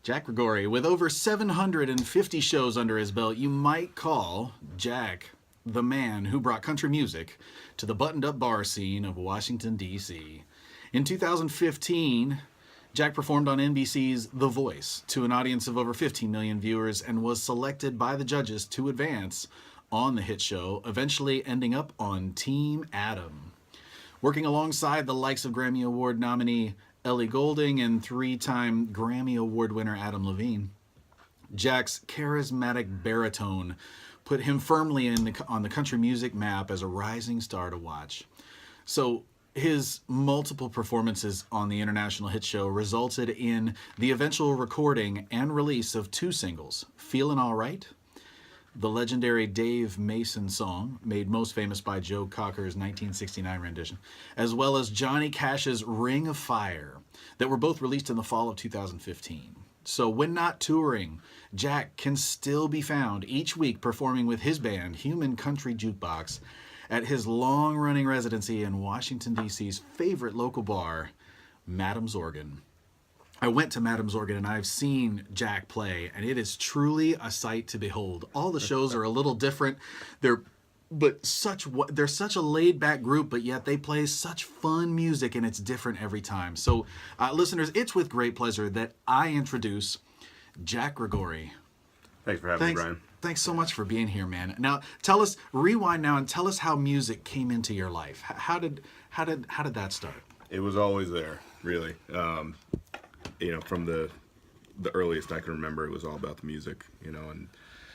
Jack Gregori, with over 750 shows under his belt, you might call Jack the man who brought country music to the buttoned-up bar scene of Washington, D.C. In 2015, Jack performed on NBC's The Voice to an audience of over 15 million viewers and was selected by the judges to advance on the hit show, eventually ending up on Team Adam. Working alongside the likes of Grammy Award nominee Ellie Goulding and three-time Grammy Award winner Adam Levine, Jack's charismatic baritone put him firmly on the country music map as a rising star to watch. So his multiple performances on the international hit show resulted in the eventual recording and release of two singles, Feelin' All Right, the legendary Dave Mason song, made most famous by Joe Cocker's 1969 rendition, as well as Johnny Cash's Ring of Fire, that were both released in the fall of 2015. So when not touring, Jack can still be found each week performing with his band, Human Country Jukebox, at his long-running residency in Washington, D.C.'s favorite local bar, Madam's Organ. I went to Madam's Organ and I've seen Jack play, and it is truly a sight to behold. All the shows are a little different. They're such a laid-back group, but yet they play such fun music, and it's different every time. So, listeners, it's with great pleasure that I introduce Jack Gregori. Thanks for having me, Brian. Thanks so much for being here, man. Now, rewind now and tell us how music came into your life. How did that start? It was always there, really. From the earliest I can remember, it was all about the music, and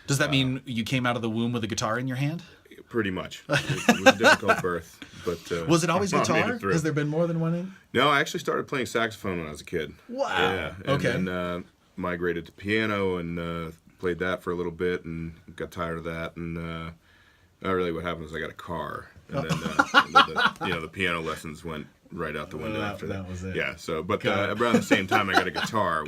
does that mean you came out of the womb with a guitar in your hand? Pretty much. It was a difficult birth, but was it always guitar? Has there been more than one in? No, I actually started playing saxophone when I was a kid. Wow. Yeah. And okay. then migrated to piano and played that for a little bit and got tired of that. And not really what happened was I got a car, and then the piano lessons went right out the window after that. That was it. Yeah. So, but around the same time, I got a guitar,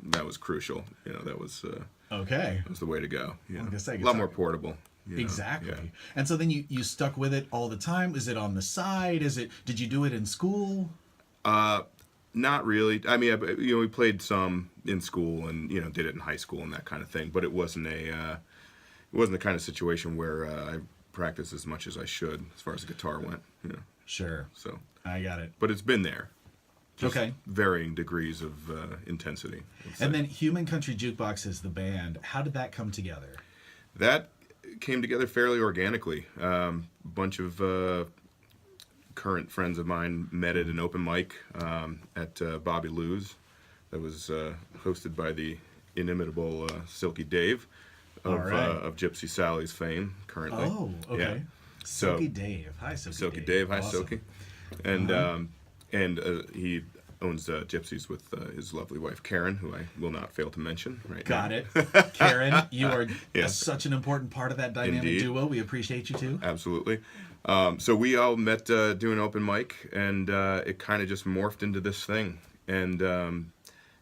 that was crucial. That was okay. That was the way to go. Like I say, a lot more portable. Exactly. Yeah. And so then you stuck with it all the time. Is it on the side? Did you do it in school? Not really. I mean, we played some in school and did it in high school and that kind of thing. But it wasn't the kind of situation where I practiced as much as I should as far as the guitar went. Sure. So I got it. But it's been there. Just okay. Varying degrees of intensity. And then Human Country Jukebox is the band. How did that come together? That came together fairly organically. A bunch of current friends of mine met at an open mic at Bobby Lou's that was hosted by the inimitable Silky Dave of Gypsy Sally's fame currently. Oh, okay. Yeah. Silky Dave. Hi, Silky Dave. Hi, awesome. Silky. And he owns Gypsies with his lovely wife Karen, who I will not fail to mention right Got now. it. Karen, you are Yes. such an important part of that dynamic Indeed. duo. We appreciate you too. Absolutely. So we all met doing open mic, and it kind of just morphed into this thing. And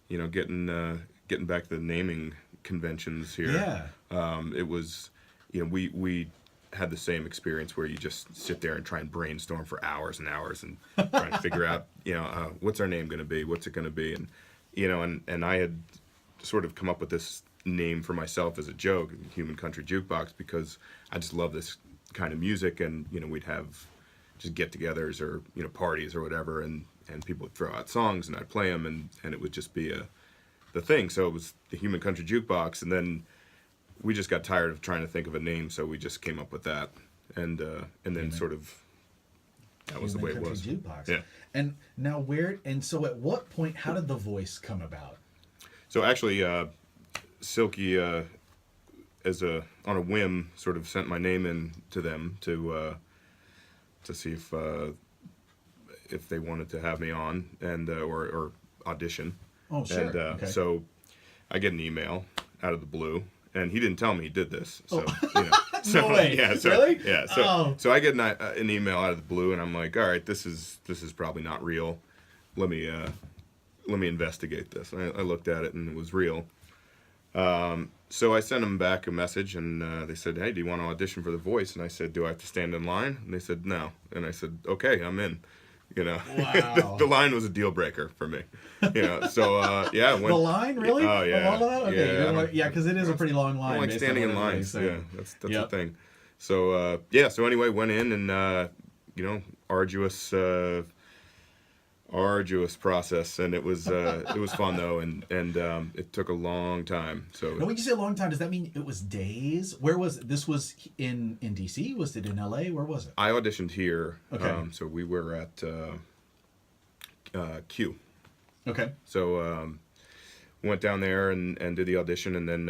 getting back to the naming conventions here. Yeah. It was, we had the same experience where you just sit there and try and brainstorm for hours and hours and try and figure out, what's our name going to be? What's it going to be? And, and I had sort of come up with this name for myself as a joke, Human Country Jukebox, because I just love this kind of music, and we'd have just get-togethers or parties or whatever, and people would throw out songs and I'd play them, and it would just be the thing. So it was the Human Country Jukebox, and then we just got tired of trying to think of a name, so we just came up with that, and then sort of that was the way it was. Jukebox. Yeah. And now so at what point, how did The Voice come about? So actually, Silky, on a whim, sort of sent my name in to them to see if they wanted to have me on and or audition. Oh, sure. And okay. so I get an email out of the blue, and he didn't tell me he did this. So No way. Yeah. So, really? Yeah. So I get an email out of the blue, and I'm like, all right, this is probably not real. Let me investigate this. And I looked at it, and it was real. So I sent them back a message, and they said, hey, do you want to audition for The Voice? And I said, do I have to stand in line? And they said, no. And I said, okay, I'm in. You know, Wow. the line was a deal breaker for me. You know, so yeah, The line, really? Oh yeah, Of all of that? Okay, yeah. you don't want, yeah, because it is a pretty long I line. don't like based standing on in what lines. everybody's Yeah, saying. that's Yep. the thing. So yeah, so anyway, went in and you know, arduous process, and it was fun though, and it took a long time. So Now, when you say a long time, does that mean it was days? Where was this? Was in DC? Was it in LA? Where was it? I auditioned here. Okay. So we were at Q. Okay. So went down there and did the audition, and then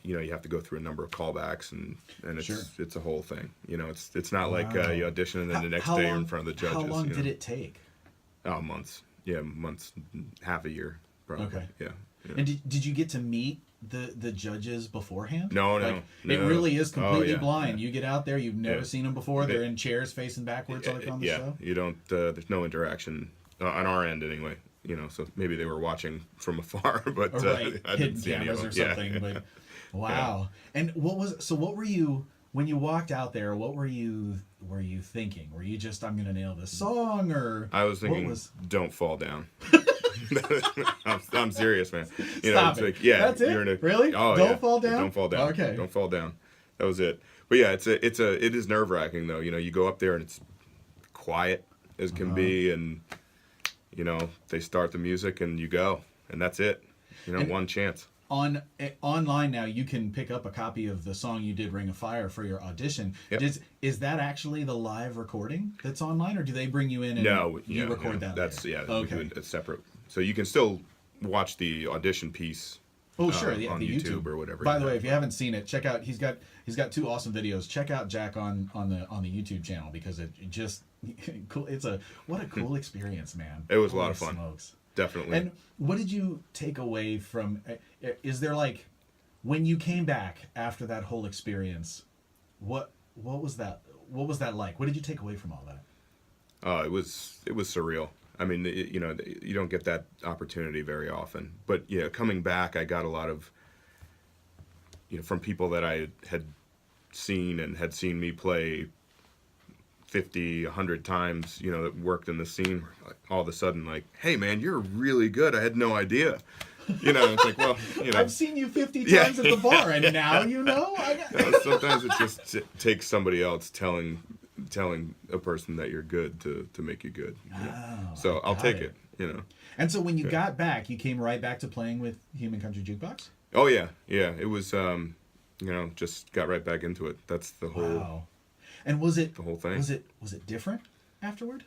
you know, you have to go through a number of callbacks, and it's Sure. it's a whole thing. You know, it's not like Wow. you audition and then the next How day you're long- in front of the judges. How long you did know? it take? Oh, months. Yeah, months, half a year, probably. Okay. Yeah. Yeah. And did you get to meet the judges beforehand? No, Like, no. It really is completely Oh, yeah, blind. You get out there, you've never Yeah. seen them before. They're in chairs facing backwards like on the yeah, show. you don't. There's no interaction on our end anyway. You know, so maybe they were watching from afar, but Or right, I didn't hidden see any of cameras them. or something. Yeah. But wow. And what were you when you walked out there? What were you thinking? Were you just, I'm gonna nail this song, or I was what thinking, don't fall down. I'm serious, man. You Stop know, it's it. like, yeah, That's it? you're in a, Really? Oh, Don't yeah. fall down? Don't fall down. Okay. Don't fall down. That was it. But yeah, it is nerve wracking though. You know, you go up there and it's quiet as can be, and you know, they start the music and you go, and that's it. You know, And- one chance. Online now, you can pick up a copy of the song you did, "Ring of Fire," for your audition. Yep. Is that actually the live recording that's online, or do they bring you in and No, you yeah, record yeah, that? That's later? yeah. Okay. We do it separate, so you can still watch the audition piece. Oh sure, yeah, on the YouTube or whatever. By you the way, have. if you haven't seen it, check out. He's got two awesome videos. Check out Jack on the YouTube channel, because it just cool. What a cool experience, man. It was a lot Holy of fun. Smokes. Definitely. And what did you take away from? Is there, like, when you came back after that whole experience, what was that? What was that like? What did you take away from all that? It was surreal. I mean, you know, you don't get that opportunity very often. But yeah, coming back, I got a lot of, you know, from people that I had seen and had seen me play 50, 100 times, you know, that worked in the scene. All of a sudden, like, hey man, you're really good. I had no idea. You know, it's like, well, you know, I've seen you 50 Yeah. times at the bar, and now you know. sometimes it just takes somebody else telling a person that you're good to make you good. You know? Oh, So I'll got take it. it. You know. And so when you got back, you came right back to playing with Human Country Jukebox? Oh yeah, yeah. It was, you know, just got right back into it. That's the whole. Wow. And was it The whole thing. Was it different afterward?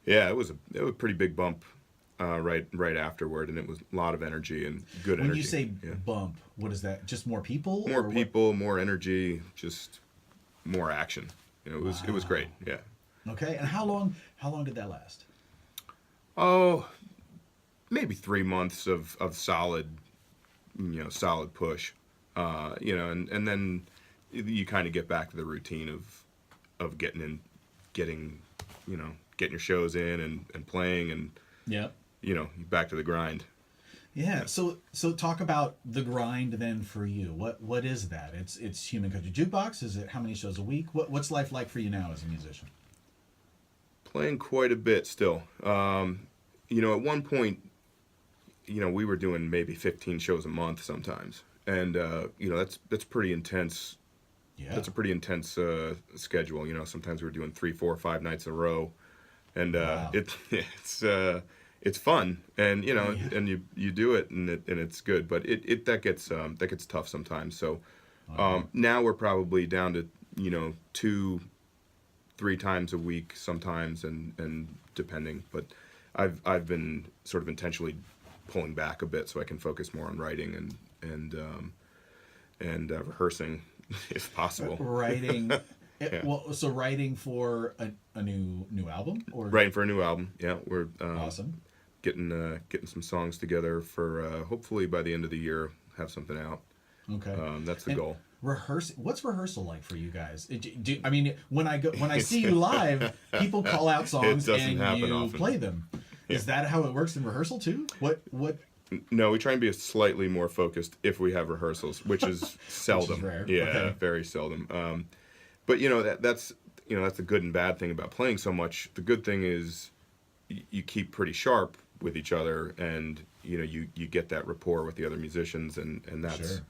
Yeah, it was a pretty big bump, right afterward, and it was a lot of energy and good When energy. you say yeah. bump, what is that? Just more people? More or what? people, more energy, just more action. You know, it was great. Yeah. Okay. And how long did that last? Oh, maybe 3 months of solid, you know, solid push. You know, and then you kind of get back to the routine of getting your shows in and playing, and Yeah. you know, back to the grind. Yeah. So talk about the grind then for you. What is that? It's Human Country Jukebox. Is it how many shows a week? What's life like for you now as a musician? Playing quite a bit still. You know, at one point, you know, we were doing maybe 15 shows a month sometimes, and you know, that's pretty intense. Yeah. That's a pretty intense schedule. You know, sometimes we were doing 3, 4, 5 nights in a row, and Wow. it's fun, and you know, Yeah. and you do it, and it's good, but that gets tough sometimes. So now we're probably down to, you know, 2, 3 times a week sometimes, and depending. But I've been sort of intentionally pulling back a bit so I can focus more on writing and rehearsing if possible. Writing. Yeah. Well, so writing for a new album, or Writing for a new album. Yeah, we're awesome. getting some songs together for hopefully by the end of the year have something out. Okay. That's the And goal. What's rehearsal like for you guys? I mean, when I see you live, people call out songs doesn't and happen you often. play them. Is that how it works in rehearsal too? What? No, we try and be slightly more focused if we have rehearsals, which is seldom. rare. Yeah, Okay. very seldom. But you know, that's the good and bad thing about playing so much. The good thing is you keep pretty sharp with each other, and you get that rapport with the other musicians, and that's Sure.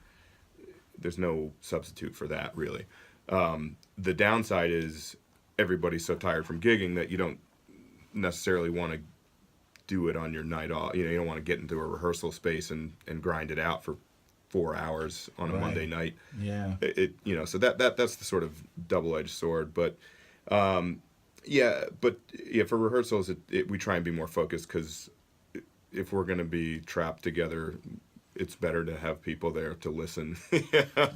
there's no substitute for that, really. The downside is everybody's so tired from gigging that you don't necessarily want to do it on your night off. You don't want to get into a rehearsal space and grind it out for 4 hours on a Right. Monday night. Yeah. So that's the sort of double-edged sword. But for rehearsals, we try and be more focused, because if we're going to be trapped together, it's better to have people there to listen.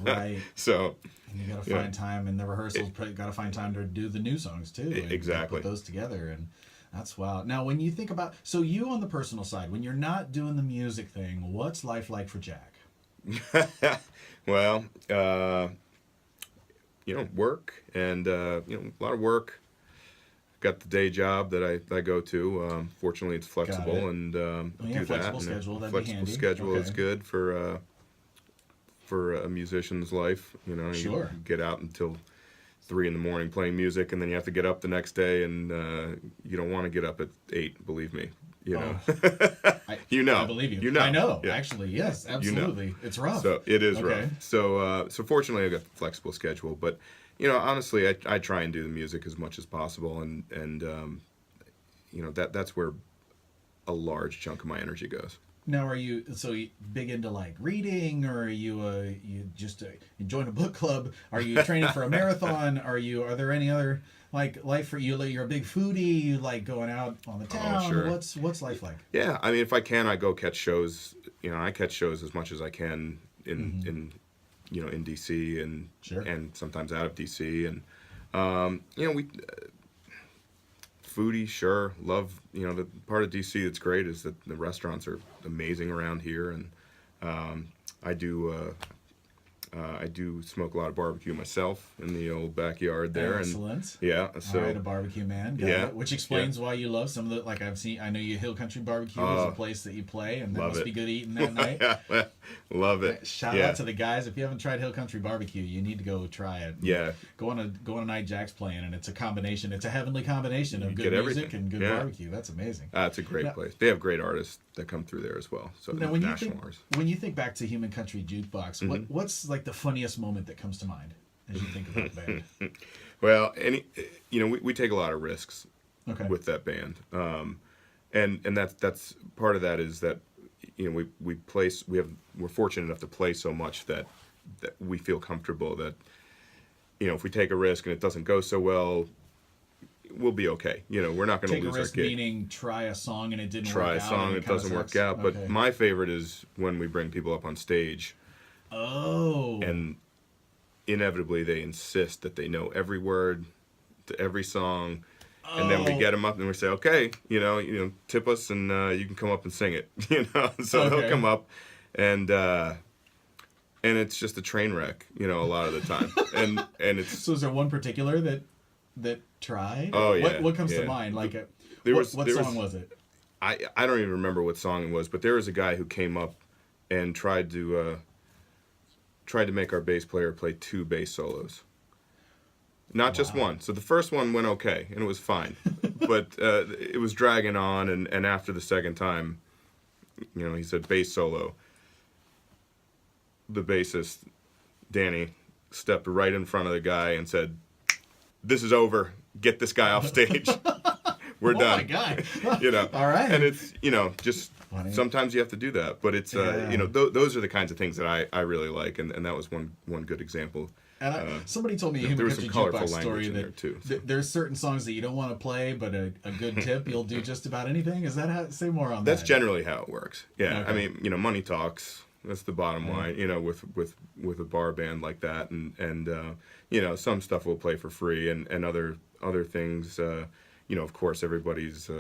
Right. So And you got to find time in the rehearsals. Got to find time to do the new songs too. And Exactly. put those together, and that's wild. Now, when you think about, so you on the personal side, when you're not doing the music thing, what's life like for Jack? Well, work, and a lot of work. Got the day job that I go to. Fortunately, it's flexible, it. and Yeah, do flexible that. schedule, that'd be Flexible handy. schedule is Okay. good for a musician's life. You Sure. get out until 3 a.m. playing music, and then you have to get up the next day, and you don't want to get up at 8. Believe me, I I believe you. You know. I know. Yeah. Actually, yes, absolutely. It's rough. So it is Okay. rough. So fortunately, I got the flexible schedule. But honestly, I try and do the music as much as possible, and that's where a large chunk of my energy goes. Now, are you big into like reading, or are you just enjoying a book club? Are you training for a marathon? Are there any other like life for you? You're a big foodie. You like going out on the town. Sure. What's life like? Yeah, I mean, if I can, I go catch shows. I catch shows as much as I can in DC, and Sure. and sometimes out of DC, and we foodie, sure. Love, the part of DC that's great is that the restaurants are amazing around here, and I do smoke a lot of barbecue myself in the old backyard there. Excellent. And yeah, All right, a barbecue man. Got Yeah. it. Which explains why you love some of the, like I've seen. I know you Hill Country Barbecue is a place that you play, and that love must it. be good eating that night. love it. Shout Yeah. out to the guys. If you haven't tried Hill Country Barbecue, you need to go try it. Yeah. Go on a night Jack's playing, and it's a combination. It's a heavenly combination of You good get music everything. and good Yeah. barbecue. That's amazing. It's a great Now- place. They have great artists that come through there as well. So Now, when you national think artists. when you think back to Human Country Jukebox, what's like the funniest moment that comes to mind as you think about the band? Well, we take a lot of risks Okay. with that band, and that's part of that is that we're fortunate enough to play so much that we feel comfortable that if we take a risk and it doesn't go so well, we'll be okay. We're not going to Take a lose risk, our gig. meaning try a song and it didn't Try work a out. song, and it kinda doesn't work sucks. out. But Okay. my favorite is when we bring people up on stage, Oh. and inevitably they insist that they know every word to every song, and then we Oh. get them up and we say, okay, tip us, and you can come up and sing it. So Okay. they'll come up, and it's just a train wreck, a lot of the time, and it's So is there one particular that tried? Oh, yeah, What comes to yeah. mind? Like There what was- there song was- was it? I don't even remember what song it was, but there was a guy who came up and tried to make our bass player play 2 bass solos. Not just Wow. one. So the first one went okay, and it was fine. But it was dragging on, and after the second time, he said bass solo. The bassist, Danny, stepped right in front of the guy and said, "This is over. Get this guy off stage. We're Oh done." my god. All right. And it's, just Funny. sometimes you have to do that. But it's, Yeah. those are the kinds of things that I really like. And that was one good example. And somebody told me a there Human was Country some colorful Jukebox language story in that there, too, so. there's certain songs that you don't want to play, but a good tip, you'll do just about anything. Is that how? Say more on That's that. generally how it works. Yeah. Okay. I mean, money talks. That's the bottom line, with a bar band like that. And some stuff we'll play for free, and other things, of course, everybody's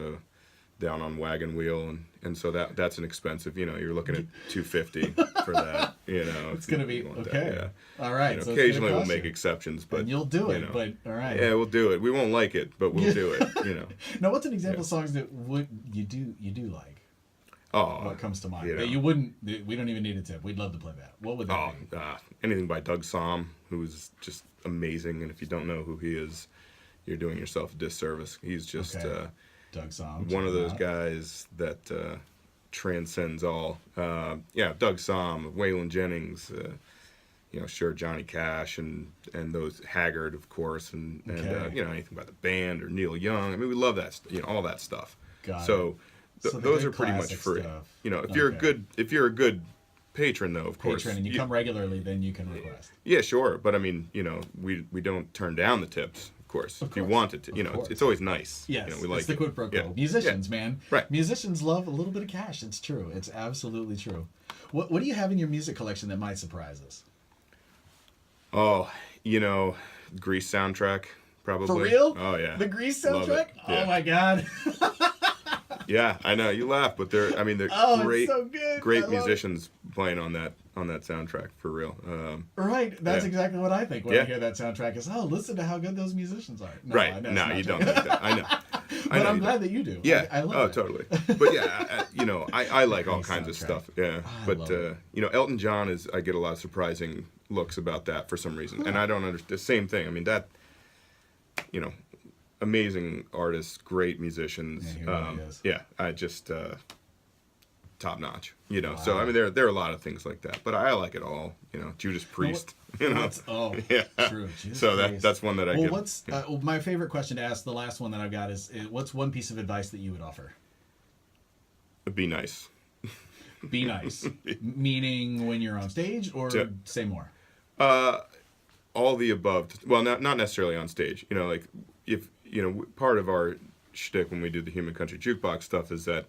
down on wagon wheel, and so that's an expensive, you're looking at $250 for that, It's gonna be you want okay. that, yeah. All right. So it's Occasionally gonna we'll cost make you. exceptions, but And you'll do it. you know. But all right. Yeah, we'll do it. We won't like it, but we'll do it. Now, what's an example of songs that you do like? Oh, What comes to mind? you know. That you wouldn't. We don't even need a tip. We'd love to play that. What would that Oh, be? anything by Doug Somm, who's just amazing. And if you don't know who he is, you're doing yourself a disservice. He's just, Okay. Doug Somm. one of those guys that transcends all. Yeah, Doug Somm, Waylon Jennings, sure, Johnny Cash and those Haggard, of course, and Okay. anything by the band or Neil Young. I mean, we love that, all that stuff. Got So, it. So the those good are pretty much classic free. stuff. If you're a good patron, though, of course, Patron, and you come regularly, then you can request. yeah, sure, but I mean, we don't turn down the tips, of course. If you wanted to, it's always nice. Yes, we like it's the quid pro quo. Yeah. Musicians, man. Right. Musicians love a little bit of cash. It's true. It's absolutely true. What do you have in your music collection that might surprise us? Oh, Grease soundtrack, probably. For real? Oh, yeah. The Grease Love soundtrack? it. Yeah. Oh my god. Yeah, I know you laugh, but they're Oh, great, it's so good. I great love musicians playing on that soundtrack for real. Right. That's Yeah. exactly what I think when I Yeah. hear that soundtrack. Is listen to how good those musicians are. No, Right? I know No, it's you not don't true. think that. I know. But I'm you glad don't. that you do. Yeah. I love it. Totally. But yeah, I like all Grease kinds of soundtrack. stuff. Yeah. I But love it. Elton John I get a lot of surprising looks about that for some reason, and I don't understand. The same thing. I mean that. Amazing artists, great musicians. Yeah, he really is. Yeah, I just top notch. So I mean there are a lot of things like that, but I like it all. Judas Priest. Yeah. True. Judas So Priest. that's one that I Well, give. what's my favorite question to ask? The last one that I've got is what's one piece of advice that you would offer? Be nice. Be nice. Meaning when you're on stage, or say more. All the above. Well, not necessarily on stage. Like if part of our shtick when we do the Human Country Jukebox stuff is that,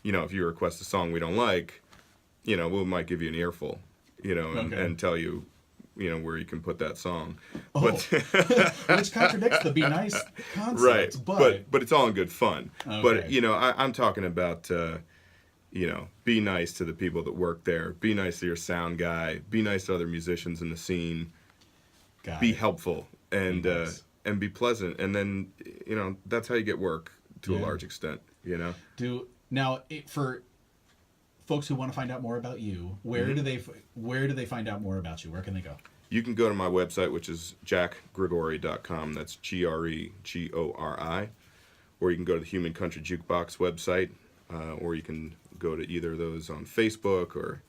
if you request a song we don't like, we might give you an earful, and tell you, where you can put that song. Oh, But which contradicts the be nice concept. right, But but it's all in good fun. Okay. But I'm talking about be nice to the people that work there. Be nice to your sound guy. Be nice to other musicians in the scene. got Be it. helpful and Be nice. and be pleasant, and then that's how you get work to a Yeah. large extent. For folks who want to find out more about you, where do they find out more about you? Where can they go? You can go to my website, which is jackgregori.com. That's GREGORI. Or you can go to the Human Country Jukebox website, or you can go to either of those on Facebook or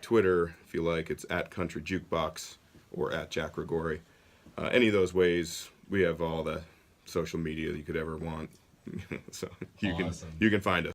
Twitter if you like. It's at Country Jukebox or at Jack Gregori. Any of those ways, we have all the social media you could ever want. So you Awesome. can find us.